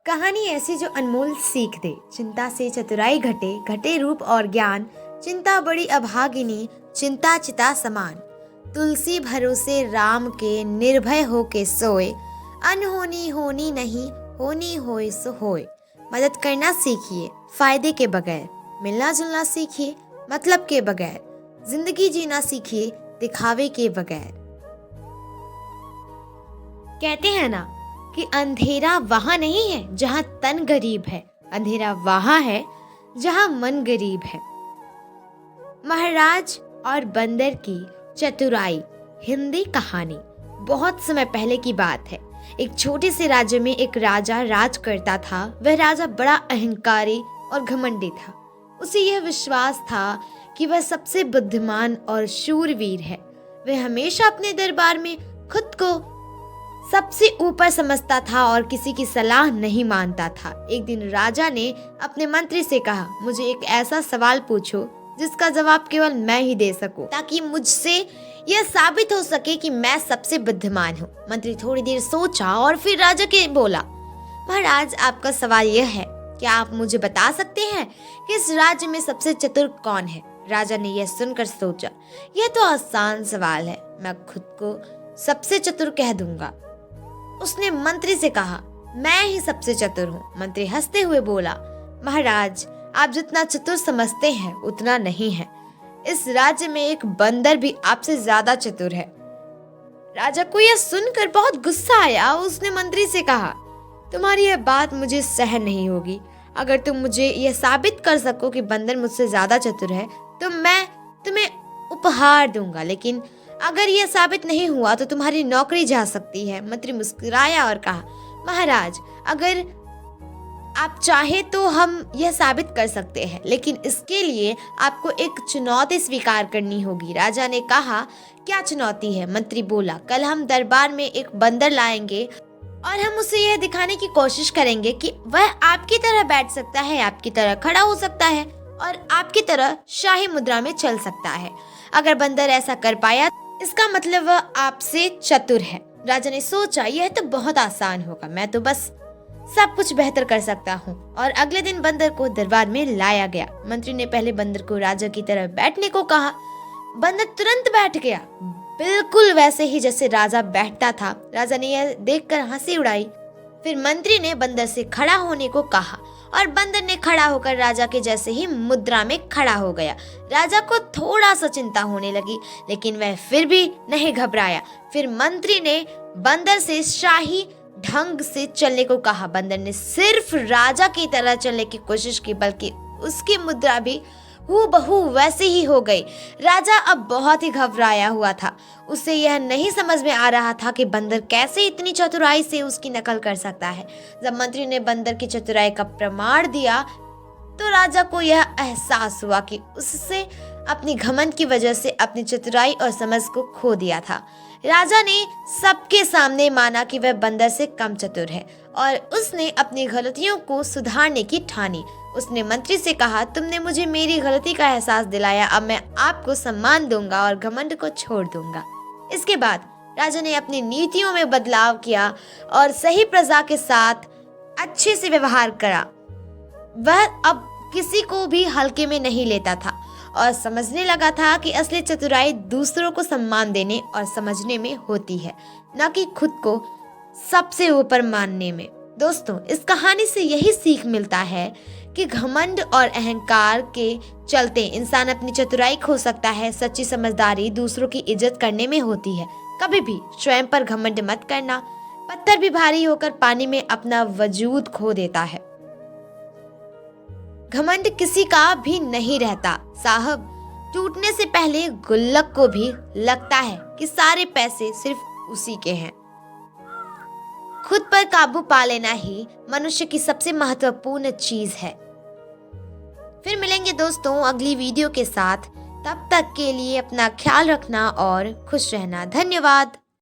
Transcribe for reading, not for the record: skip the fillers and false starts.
कहानी ऐसी जो अनमोल सीख दे। चिंता से चतुराई घटे, घटे रूप और ज्ञान। चिंता बड़ी अभागिनी, चिंता चिता समान। तुलसी भरोसे राम के, निर्भय हो के सोए। अनहोनी होनी नहीं, होनी होए सो होए। मदद करना सीखिए फायदे के बगैर, मिलना जुलना सीखिए मतलब के बगैर, जिंदगी जीना सीखिए दिखावे के बगैर। कहते हैं ना कि अंधेरा वहां नहीं है जहां तन गरीब है, अंधेरा वहां है जहां मन गरीब है। महाराज और बंदर की चतुराई। हिंदी कहानी। बहुत समय पहले की बात है। एक छोटे से राज्य में एक राजा राज करता था। वह राजा बड़ा अहंकारी और घमंडी था। उसे यह विश्वास था कि वह सबसे बुद्धिमान और शूरवीर है। वह हमेशा अपने दरबार में खुद को सबसे ऊपर समझता था और किसी की सलाह नहीं मानता था। एक दिन राजा ने अपने मंत्री से कहा, मुझे एक ऐसा सवाल पूछो जिसका जवाब केवल मैं ही दे सकूं, ताकि मुझसे यह साबित हो सके कि मैं सबसे बुद्धिमान हूँ। मंत्री थोड़ी देर सोचा और फिर राजा के बोला, महाराज आपका सवाल यह है, क्या आप मुझे बता सकते हैं कि इस राज्य में सबसे चतुर कौन है? राजा ने यह सुनकर सोचा, यह तो आसान सवाल है, मैं खुद को सबसे चतुर कह दूंगा। उसने मंत्री से कहा, मैं ही सबसे चतुर हूँ। मंत्री हंसते हुए बोला, महाराज आप जितना चतुर समझते हैं उतना नहीं है। इस राज्य में एक बंदर भी आपसे ज्यादा चतुर है। राजा को यह सुनकर बहुत गुस्सा आया। उसने मंत्री से कहा, तुम्हारी यह बात मुझे सहन नहीं होगी। अगर तुम मुझे यह साबित कर सको कि बंदर मुझसे ज्यादा चतुर है तो मैं तुम्हें उपहार दूंगा, लेकिन अगर यह साबित नहीं हुआ तो तुम्हारी नौकरी जा सकती है। मंत्री मुस्कुराया और कहा, महाराज अगर आप चाहे तो हम यह साबित कर सकते हैं, लेकिन इसके लिए आपको एक चुनौती स्वीकार करनी होगी। राजा ने कहा, क्या चुनौती है? मंत्री बोला, कल हम दरबार में एक बंदर लाएंगे और हम उसे यह दिखाने की कोशिश करेंगे कि वह आपकी तरह बैठ सकता है, आपकी तरह खड़ा हो सकता है और आपकी तरह शाही मुद्रा में चल सकता है। अगर बंदर ऐसा कर पाया इसका मतलब वह आपसे चतुर है। राजा ने सोचा, यह तो बहुत आसान होगा, मैं तो बस सब कुछ बेहतर कर सकता हूँ। और अगले दिन बंदर को दरबार में लाया गया। मंत्री ने पहले बंदर को राजा की तरह बैठने को कहा। बंदर तुरंत बैठ गया, बिल्कुल वैसे ही जैसे राजा बैठता था। राजा ने यह देखकर हंसी उड़ाई। फिर मंत्री ने बंदर से खड़ा होने को कहा और बंदर ने खड़ा होकर राजा के जैसे ही मुद्रा में खड़ा हो गया। राजा को थोड़ा सा चिंता होने लगी, लेकिन वह फिर भी नहीं घबराया। फिर मंत्री ने बंदर से शाही ढंग से चलने को कहा। बंदर ने सिर्फ राजा की तरह चलने की कोशिश की, बल्कि उसकी मुद्रा भी हूबहू वैसे ही हो गई। राजा अब बहुत ही घबराया हुआ था। उसे यह नहीं समझ में आ रहा था कि बंदर कैसे इतनी चतुराई से उसकी नकल कर सकता है। जब मंत्री ने बंदर की चतुराई का प्रमाण दिया तो राजा को यह एहसास हुआ कि उससे अपनी घमंड की वजह से अपनी चतुराई और समझ को खो दिया था। राजा ने सबके सामने माना कि वह बंदर से कम चतुर है और उसने अपनी गलतियों को सुधारने की ठानी। उसने मंत्री से कहा, तुमने मुझे मेरी गलती का एहसास दिलाया, अब मैं आपको सम्मान दूंगा और घमंड को छोड़ दूंगा। इसके बाद राजा ने अपनी नीतियों में बदलाव किया और सही प्रजा के साथ अच्छे से व्यवहार करा। वह अब किसी को भी हल्के में नहीं लेता था और समझने लगा था कि असली चतुराई दूसरों को सम्मान देने और समझने में होती है, न कि खुद को सबसे ऊपर मानने में। दोस्तों, इस कहानी से यही सीख मिलता है कि घमंड और अहंकार के चलते इंसान अपनी चतुराई खो सकता है। सच्ची समझदारी दूसरों की इज्जत करने में होती है। कभी भी स्वयं पर घमंड मत करना। पत्थर भी भारी होकर पानी में अपना वजूद खो देता है। घमंड किसी का भी नहीं रहता साहब। टूटने से पहले गुल्लक को भी लगता है कि सारे पैसे सिर्फ उसी के हैं। खुद पर काबू पा लेना ही मनुष्य की सबसे महत्वपूर्ण चीज है। फिर मिलेंगे दोस्तों अगली वीडियो के साथ। तब तक के लिए अपना ख्याल रखना और खुश रहना। धन्यवाद।